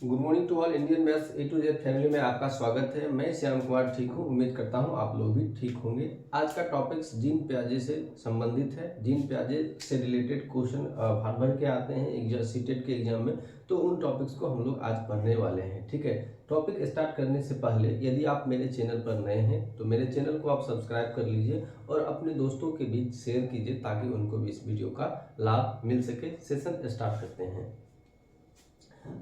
Good morning to all. Indian maths A to Z family में आपका स्वागत है। मैं श्याम कुमार ठीक हूँ। उम्मीद करता हूँ आप लोग भी ठीक होंगे। आज का टॉपिक जीन पियाजे से संबंधित है। जीन पियाजे से रिलेटेड क्वेश्चन भर भर के आते हैं एग्जाम सीटेट के एग्जाम में, तो उन टॉपिक्स को हम लोग आज पढ़ने वाले हैं। ठीक है, टॉपिक स्टार्ट करने से पहले यदि आप मेरे चैनल पर नए हैं तो मेरे चैनल को आप सब्सक्राइब कर लीजिए और अपने दोस्तों के बीच शेयर कीजिए ताकि उनको भी इस वीडियो का लाभ मिल सके। सेशन स्टार्ट करते हैं।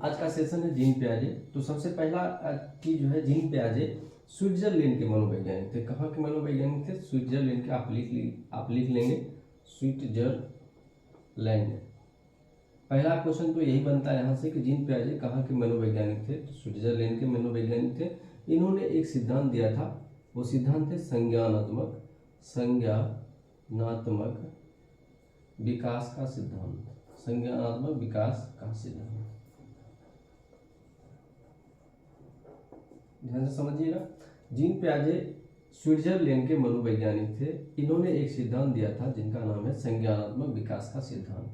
आज का सेशन है जीन पियाजे। तो सबसे पहला चीज जो है, जीन पियाजे स्विट्जरलैंड के मनोवैज्ञानिक थे। कहाँ के मनोवैज्ञानिक थे? स्विट्जरलैंड के। आप लिख लेंगे स्विट्जरलैंड। पहला क्वेश्चन तो यही बनता है यहाँ से कि जीन पियाजे कहाँ के मनोवैज्ञानिक थे? तो स्विट्जरलैंड के मनोवैज्ञानिक थे। इन्होंने एक सिद्धांत दिया था, वो सिद्धांत है संज्ञानात्मक विकास का सिद्धांत। संज्ञानात्मक विकास का सिद्धांत, ध्यान से समझिएगा। जीन पियाजे स्विट्जरलैंड के मनोवैज्ञानिक थे। इन्होंने एक सिद्धांत दिया था जिनका नाम है संज्ञानात्मक विकास का सिद्धांत।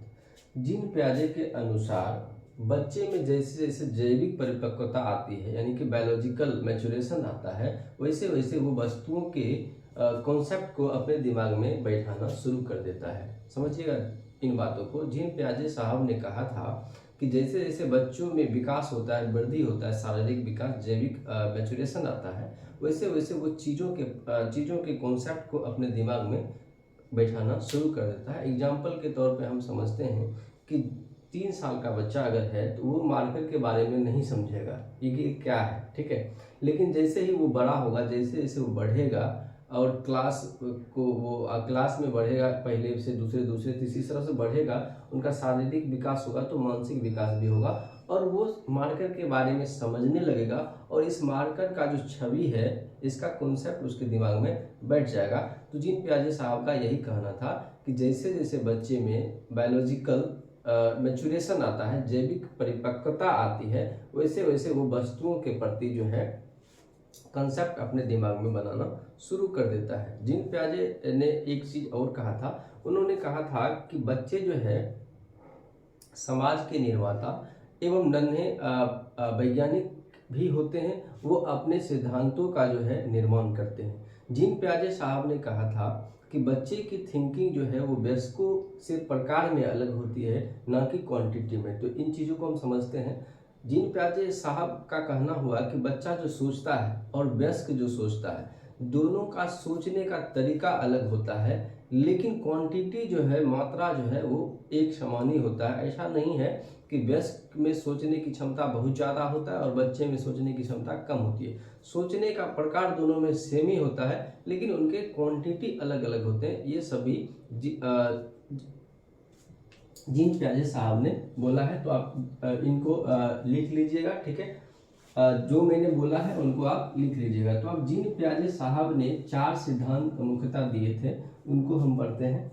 जीन पियाजे के अनुसार बच्चे में जैसे जैसे जैविक परिपक्वता आती है, यानी कि बायोलॉजिकल मैच्योरेशन आता है, वैसे वैसे वो वस्तुओं के कॉन्सेप्ट को अपने दिमाग में बैठाना शुरू कर देता है। समझिएगा इन बातों को। जीन पियाजे साहब ने कहा था कि जैसे जैसे बच्चों में विकास होता है, वृद्धि होता है, शारीरिक विकास, जैविक मैच्योरेशन आता है, वैसे वैसे वो चीज़ों के कॉन्सेप्ट को अपने दिमाग में बैठाना शुरू कर देता है। एग्जाम्पल के तौर पे हम समझते हैं कि 3 साल का बच्चा अगर है तो वो मार्कर के बारे में नहीं समझेगा ये क्या है, ठीक है। लेकिन जैसे ही वो बड़ा होगा, जैसे जैसे वो बढ़ेगा और क्लास में बढ़ेगा, पहले से दूसरे तीसरी तरह से बढ़ेगा, उनका शारीरिक विकास होगा तो मानसिक विकास भी होगा और वो मार्कर के बारे में समझने लगेगा और इस मार्कर का जो छवि है, इसका कॉन्सेप्ट उसके दिमाग में बैठ जाएगा। तो जीन पियाजे साहब का यही कहना था कि जैसे जैसे बच्चे में बायोलॉजिकल मैच्योरेशन आता है, जैविक परिपक्वता आती है, वैसे वैसे वो वस्तुओं के प्रति जो है कंसेप्ट अपने दिमाग में बनाना शुरू कर देता है। जीन पियाजे ने एक चीज और कहा था। उन्होंने कहा था कि बच्चे जो है समाज के निर्माता एवं नन्हे वैज्ञानिक भी होते हैं। वो अपने सिद्धांतों का जो है निर्माण करते हैं। जीन पियाजे साहब ने कहा था कि बच्चे की थिंकिंग जो है वो वयस्कों से प्रकार में अलग होती है, ना कि क्वांटिटी में। तो इन चीज़ों को हम समझते हैं। जीन पियाजे साहब का कहना हुआ कि बच्चा जो सोचता है और वयस्क जो सोचता है, दोनों का सोचने का तरीका अलग होता है, लेकिन क्वांटिटी जो है, मात्रा जो है, वो एक समान ही होता है। ऐसा नहीं है कि वयस्क में सोचने की क्षमता बहुत ज़्यादा होता है और बच्चे में सोचने की क्षमता कम होती है। सोचने का प्रकार दोनों में सेम ही होता है, लेकिन उनके क्वांटिटी अलग अलग होते हैं। ये सभी जीन पियाजे साहब ने बोला है। तो आप इनको लिख लीजिएगा, ठीक है। जो मैंने बोला है उनको आप लिख लीजिएगा। तो अब जीन पियाजे साहब ने 4 सिद्धांत मुख्यतः दिए थे, उनको हम पढ़ते हैं।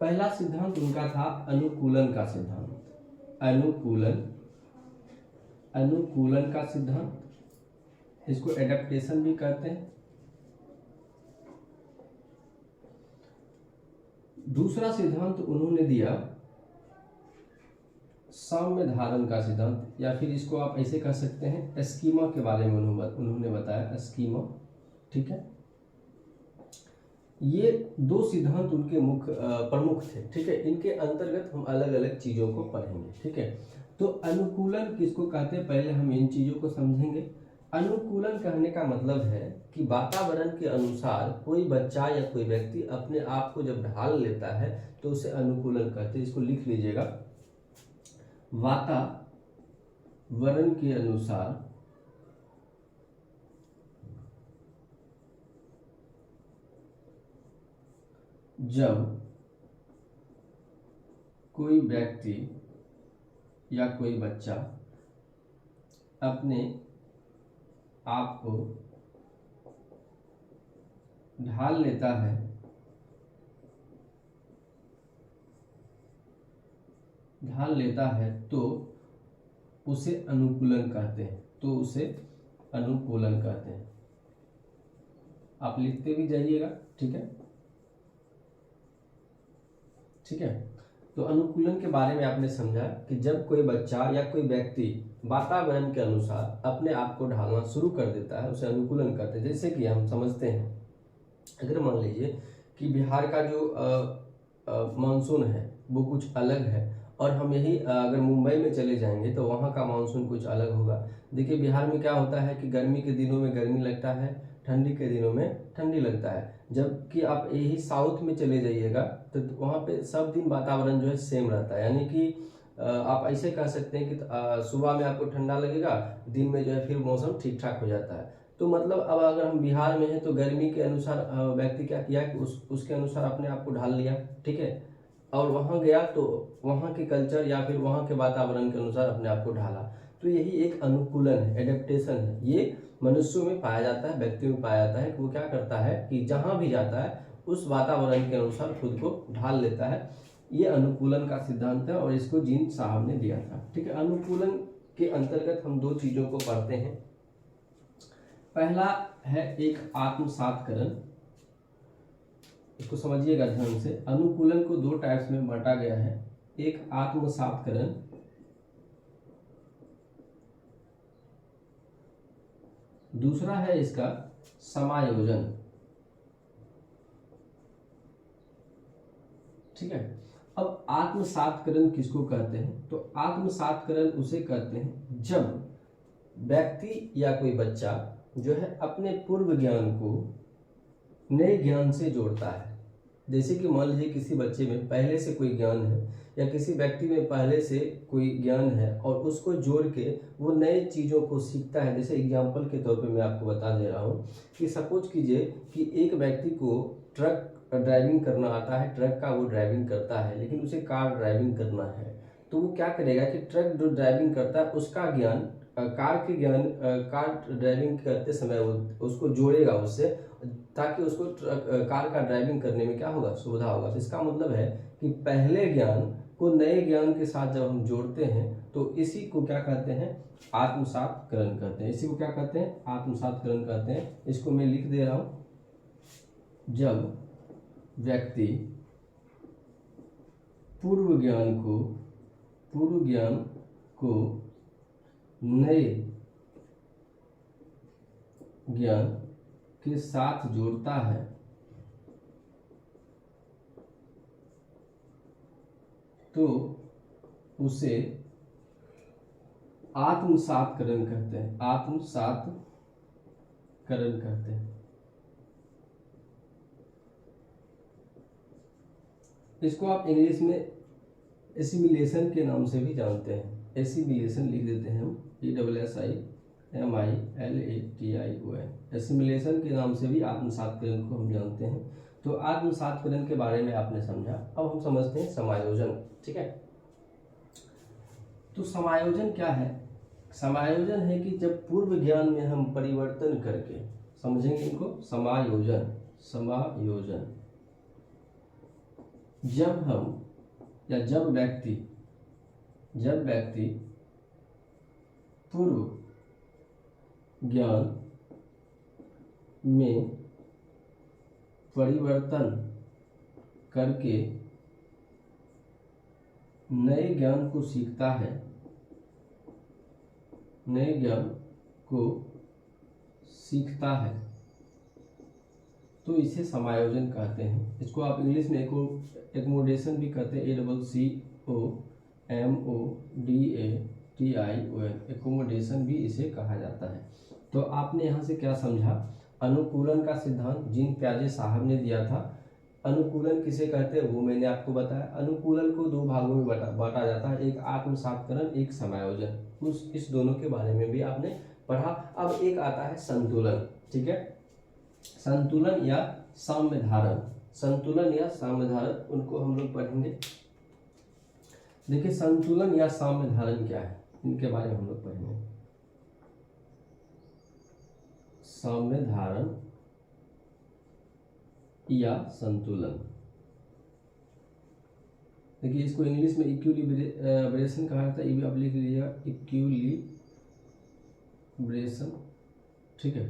पहला सिद्धांत उनका था अनुकूलन का सिद्धांत। अनुकूलन का सिद्धांत, इसको एडेप्टेशन भी कहते हैं। दूसरा सिद्धांत उन्होंने दिया साम्य धारण का सिद्धांत, या फिर इसको आप ऐसे कह सकते हैं स्कीमा के बारे में उन्होंने बताया, स्कीमा, ठीक है। ये 2 सिद्धांत उनके प्रमुख थे, ठीक है। इनके अंतर्गत हम अलग अलग चीजों को पढ़ेंगे, ठीक है। तो अनुकूलन किसको कहते हैं, पहले हम इन चीजों को समझेंगे। अनुकूलन कहने का मतलब है कि वातावरण के अनुसार कोई बच्चा या कोई व्यक्ति अपने आप को जब ढाल लेता है तो उसे अनुकूलन कहते हैं। इसको लिख लीजिएगा। वातावरण के अनुसार जब कोई व्यक्ति या कोई बच्चा अपने आप को ढाल लेता है तो उसे अनुकूलन कहते हैं। आप लिखते भी जाइएगा, ठीक है। तो अनुकूलन के बारे में आपने समझा कि जब कोई बच्चा या कोई व्यक्ति वातावरण के अनुसार अपने आप को ढालना शुरू कर देता है, उसे अनुकूलन करते हैं। जैसे कि हम समझते हैं, अगर मान लीजिए कि बिहार का जो मानसून है वो कुछ अलग है, और हम यही अगर मुंबई में चले जाएंगे तो वहाँ का मानसून कुछ अलग होगा। देखिए बिहार में क्या होता है कि गर्मी के दिनों में गर्मी लगता है, ठंडी के दिनों में ठंडी लगता है। जबकि आप यही साउथ में चले जाइएगा तो वहाँ पे सब दिन वातावरण जो है सेम रहता है, यानी कि आप ऐसे कह सकते हैं कि सुबह में आपको ठंडा लगेगा, दिन में जो है फिर मौसम ठीक ठाक हो जाता है। तो मतलब अब अगर हम बिहार में हैं तो गर्मी के अनुसार व्यक्ति क्या किया कि उसके अनुसार अपने आप को ढाल लिया, ठीक है, और वहाँ गया तो वहाँ के कल्चर या फिर वहाँ के वातावरण के अनुसार अपने आप को ढाला। तो यही एक अनुकूलन है, एडेप्टेशन है। ये मनुष्यों में पाया जाता है, व्यक्तियों में पाया जाता है कि वो क्या करता है कि जहाँ भी जाता है उस वातावरण के अनुसार खुद को ढाल लेता है। ये अनुकूलन का सिद्धांत है और इसको जीन साहब ने दिया था, ठीक है। अनुकूलन के अंतर्गत हम दो चीजों को पढ़ते हैं। पहला है एक आत्मसातकरण, इसको समझिएगा ध्यान से। अनुकूलन को दो टाइप्स में बांटा गया है, एक आत्मसातकरण, दूसरा है इसका समायोजन, ठीक है। अब आत्मसातकरण किसको कहते हैं? तो आत्मसातकरण उसे कहते हैं जब व्यक्ति या कोई बच्चा जो है अपने पूर्व ज्ञान को नए ज्ञान से जोड़ता है। जैसे कि मान लीजिए किसी बच्चे में पहले से कोई ज्ञान है या किसी व्यक्ति में पहले से कोई ज्ञान है और उसको जोड़ के वो नए चीज़ों को सीखता है। जैसे एग्जाम्पल के तौर पे मैं आपको बता दे रहा हूँ कि सपोज कीजिए कि एक व्यक्ति को ट्रक ड्राइविंग करना आता है, ट्रक का वो ड्राइविंग करता है, लेकिन उसे कार ड्राइविंग करना है। तो वो क्या करेगा कि ट्रक जो ड्राइविंग करता है उसका ज्ञान कार ड्राइविंग करते समय वो उसको जोड़ेगा उससे, ताकि उसको कार का ड्राइविंग करने में क्या होगा, सुविधा होगा। तो इसका मतलब है कि पहले ज्ञान को नए ज्ञान के साथ जब हम जोड़ते हैं तो इसी को क्या कहते हैं, आत्मसातकरण कहते हैं। इसी को क्या कहते हैं, आत्मसातकरण कहते हैं। इसको मैं लिख दे रहा हूं। जब व्यक्ति पूर्व ज्ञान को नए ज्ञान के साथ जोड़ता है तो उसे आत्मसातकरण कहते हैं, आत्मसातकरण कहते हैं। इसको आप इंग्लिश में एसिमिलेशन के नाम से भी जानते हैं। एसिमिलेशन लिख देते हैं हम, ESSIMILATION, एसिमिलेशन के नाम से भी आत्मसातकरण को हम जानते हैं। तो आत्मसातकरण के बारे में आपने समझा। अब हम समझते हैं समायोजन, ठीक है। तो समायोजन क्या है? समायोजन है कि जब पूर्व ज्ञान में हम परिवर्तन करके, समझेंगे इनको, समायोजन जब हम या जब व्यक्ति पूर्व ज्ञान में परिवर्तन करके नए ज्ञान को सीखता है, तो इसे समायोजन कहते हैं। इसको आप इंग्लिश में एकोमोडेशन भी कहते हैं, ACCOMODATION, एकोमोडेशन भी इसे कहा जाता है। तो आपने यहाँ से क्या समझा? अनुकूलन का सिद्धांत जीन प्याजे साहब ने दिया था। अनुकूलन किसे कहते हैं वो मैंने आपको बताया। अनुकूलन को दो भागों में बांटा जाता है, एक आत्मसातकरण, एक समायोजन। इस दोनों के बारे में भी आपने पढ़ा। अब एक आता है संतुलन, ठीक है। संतुलन या साम्य धारण, उनको हम लोग पढ़ेंगे। देखिए संतुलन या साम्य धारण क्या है, इनके बारे में हम लोग पढ़ेंगे। साम्य धारण या संतुलन, देखिए इसको इंग्लिश में इक्विलिब्रेशन कहा जाता है, ये भी आप लिख लीजिएगा, इक्विलिब्रेशन, ठीक है।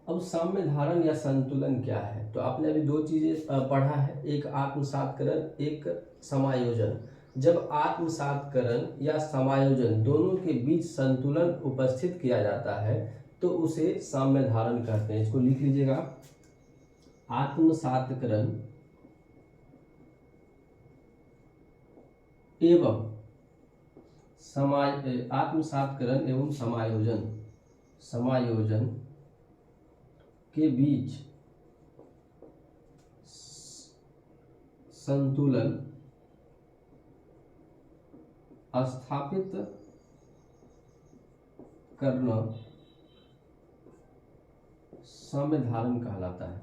अब साम्य धारण या संतुलन क्या है? तो आपने अभी दो चीजें पढ़ा है, एक आत्मसातकरण, एक समायोजन। जब आत्मसातकरण या समायोजन दोनों के बीच संतुलन उपस्थित किया जाता है तो उसे साम्य धारण कहते हैं। इसको लिख लीजिएगा, आत्मसातकरण एवं आत्मसातकरण एवं समायोजन के बीच संतुलन स्थापित करना साम्य धारण कहलाता है।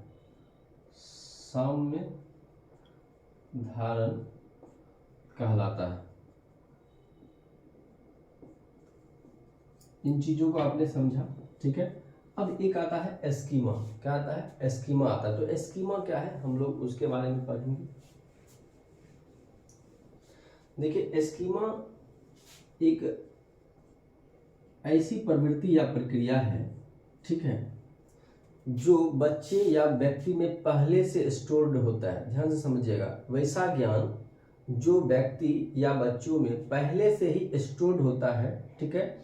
साम्य धारण कहलाता है। इन चीजों को आपने समझा, ठीक है। अब एक आता है एस्कीमा। क्या आता है? एस्कीमा आता है। तो एस्कीमा क्या है, हम लोग उसके बारे में पढ़ेंगे। देखिए, एस्कीमा एक ऐसी प्रवृत्ति या प्रक्रिया है, ठीक है, जो बच्चे या व्यक्ति में पहले से स्टोर्ड होता है। ध्यान से समझिएगा, वैसा ज्ञान जो व्यक्ति या बच्चों में पहले से ही स्टोर्ड होता है, ठीक है,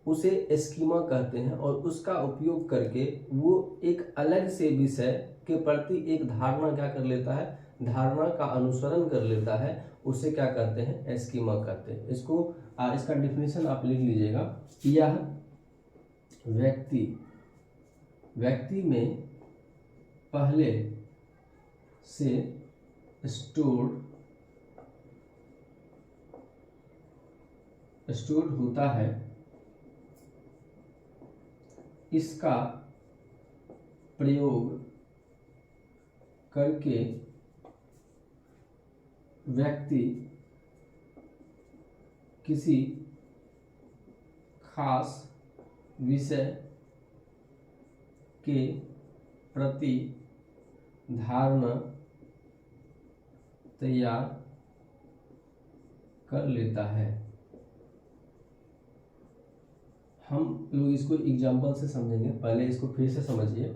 उसे एस्कीमा कहते हैं। और उसका उपयोग करके वो एक अलग से विषय के प्रति एक धारणा क्या कर लेता है, धारणा का अनुसरण कर लेता है, उसे क्या कहते हैं, एस्कीमा कहते हैं। इसको इसका डिफिनेशन आप लिख लीजिएगा। यह व्यक्ति में पहले से स्टोर्ड होता है, इसका प्रयोग करके व्यक्ति किसी खास विषय के प्रति धारणा तैयार कर लेता है। हम लोग इसको एग्जाम्पल से समझेंगे, पहले इसको फिर से समझिए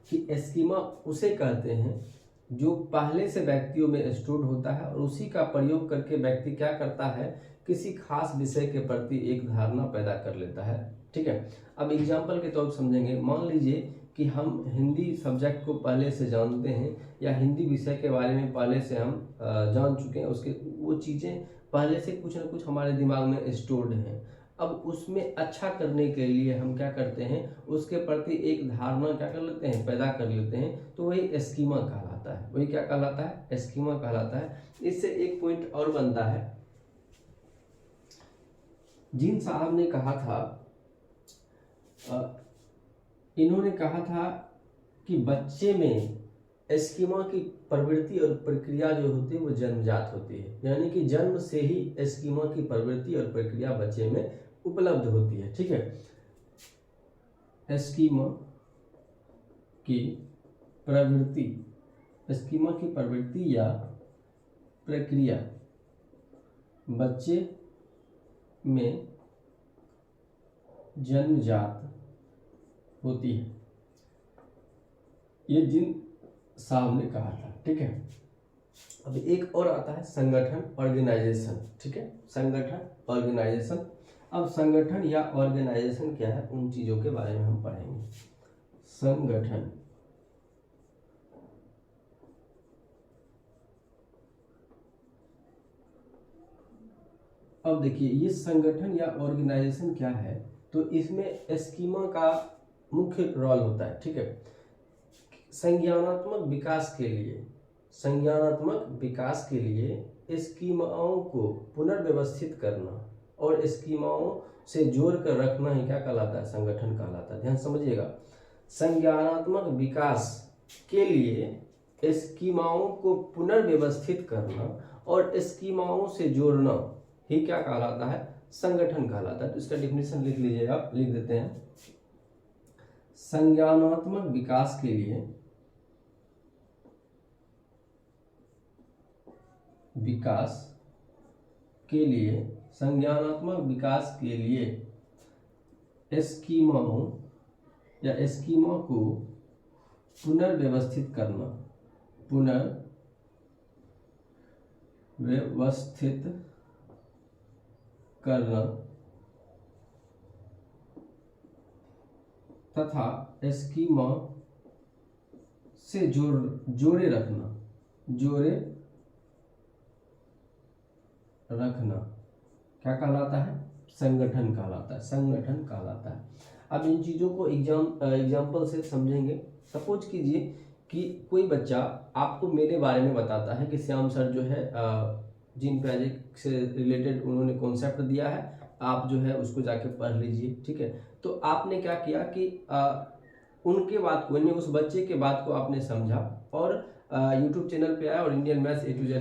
कि एस्कीमा उसे कहते हैं जो पहले से व्यक्तियों में स्टोर्ड होता है और उसी का प्रयोग करके व्यक्ति क्या करता है, किसी खास विषय के प्रति एक धारणा पैदा कर लेता है, ठीक है। अब एग्जाम्पल के तौर पर समझेंगे। मान लीजिए कि हम हिंदी सब्जेक्ट को पहले से जानते हैं या हिंदी विषय के बारे में पहले से हम जान चुके हैं, उसके वो चीज़ें पहले से कुछ ना कुछ हमारे दिमाग में स्टोर्ड हैं। अब उसमें अच्छा करने के लिए हम क्या करते हैं, उसके प्रति एक धारणा क्या कर लेते हैं, पैदा कर लेते हैं। तो वही एस्कीमा कहलाता है। वही क्या कहलाता है, एस्कीमा कहलाता है। इससे एक पॉइंट और बनता है, जिन साहब ने कहा था, इन्होंने कहा था कि बच्चे में एस्कीमा की प्रवृत्ति और प्रक्रिया जो होती है वो जन्मजात होती है, यानी कि जन्म से ही एस्कीमा की प्रवृत्ति और प्रक्रिया बच्चे में उपलब्ध होती है, ठीक है। एस्कीमा की प्रवृत्ति या प्रक्रिया बच्चे में जन्मजात होती है, ये जिन साहब ने कहा था, ठीक है। अब एक और आता है संगठन, ऑर्गेनाइजेशन, ठीक है, संगठन, ऑर्गेनाइजेशन। अब संगठन या ऑर्गेनाइजेशन क्या है, उन चीजों के बारे में हम पढ़ेंगे। संगठन, अब देखिए ये संगठन या ऑर्गेनाइजेशन क्या है, तो इसमें एस्कीमा का मुख्य रोल होता है, ठीक है। संज्ञानात्मक विकास के लिए स्कीमाओं को पुनर्व्यवस्थित करना और स्कीमाओं से जोड़ कर रखना ही क्या कहलाता है, संगठन कहलाता है। ध्यान समझिएगा, संज्ञानात्मक विकास के लिए स्कीमाओं को पुनर्व्यवस्थित करना और स्कीमाओं से जोड़ना ही क्या कहलाता है, संगठन कहलाता है। तो इसका डिफिनेशन लिख लीजिएगा, लिख देते हैं। संज्ञानात्मक विकास के लिए संज्ञानात्मक विकास के लिए स्कीमाओं या स्कीमा को पुनर्व्यवस्थित करना, पुनर्व्यवस्थित करना तथा स्कीमा से जोड़े रखना क्या कहलाता है? संगठन कहलाता है। अब इन चीज़ों को एग्जाम्पल से समझेंगे। सपोज कीजिए कि कोई बच्चा आपको मेरे बारे में बताता है कि श्याम सर जो है जीन पियाजे से रिलेटेड उन्होंने कॉन्सेप्ट दिया है, आप जो है उसको जाके पढ़ लीजिए, ठीक है। तो आपने क्या किया कि उनके बात को, यानी उस बच्चे के बात को आपने समझा और यूट्यूब चैनल पे आया और Indian maths A to Z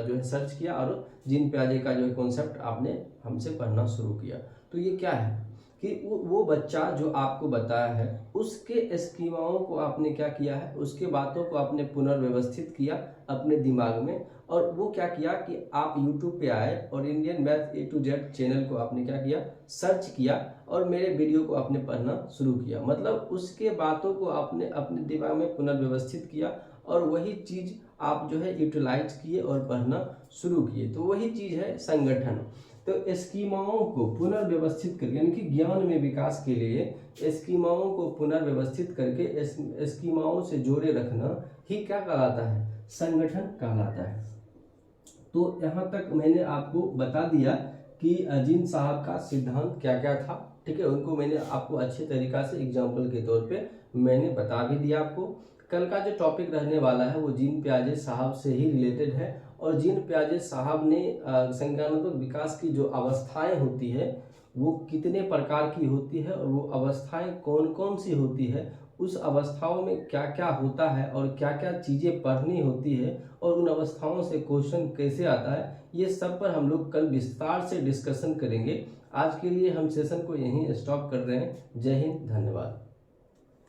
जो है सर्च किया और जीन पियाजे का जो है कॉन्सेप्ट आपने हमसे पढ़ना शुरू किया। तो ये क्या है कि वो बच्चा जो आपको बताया है उसके स्कीमाओं को आपने क्या किया है, उसके बातों को आपने पुनर्व्यवस्थित किया अपने दिमाग में, और वो क्या किया कि आप YouTube पे आए और Indian maths A to Z channel को आपने क्या किया, सर्च किया और मेरे वीडियो को आपने पढ़ना शुरू किया। मतलब उसके बातों को आपने अपने दिमाग में पुनर्व्यवस्थित किया और वही चीज़ आप जो है यूटिलाइज किए और पढ़ना शुरू किए। तो वही चीज़ है संगठन। तो स्कीमाओं को पुनर्व्यवस्थित करके, यानी कि ज्ञान में विकास के लिए स्कीमाओं को पुनर्व्यवस्थित करके स्कीमाओं से जोड़े रखना ही क्या कहलाता है, संगठन कहलाता है। तो यहाँ तक मैंने आपको बता दिया कि जीन साहब का सिद्धांत क्या क्या था, ठीक है। उनको मैंने आपको अच्छे तरीका से एग्जाम्पल के तौर पे मैंने बता भी दिया आपको। कल का जो टॉपिक रहने वाला है वो जीन पियाजे साहब से ही रिलेटेड है, और जीन पियाजे साहब ने संज्ञानात्मक विकास की जो अवस्थाएं होती है वो कितने प्रकार की होती है और वो अवस्थाएं कौन कौन सी होती है, उस अवस्थाओं में क्या क्या होता है और क्या क्या चीज़ें पढ़नी होती है और उन अवस्थाओं से क्वेश्चन कैसे आता है, ये सब पर हम लोग कल विस्तार से डिस्कशन करेंगे। आज के लिए हम सेशन को यहीं स्टॉप कर रहे हैं। जय हिंद, धन्यवाद।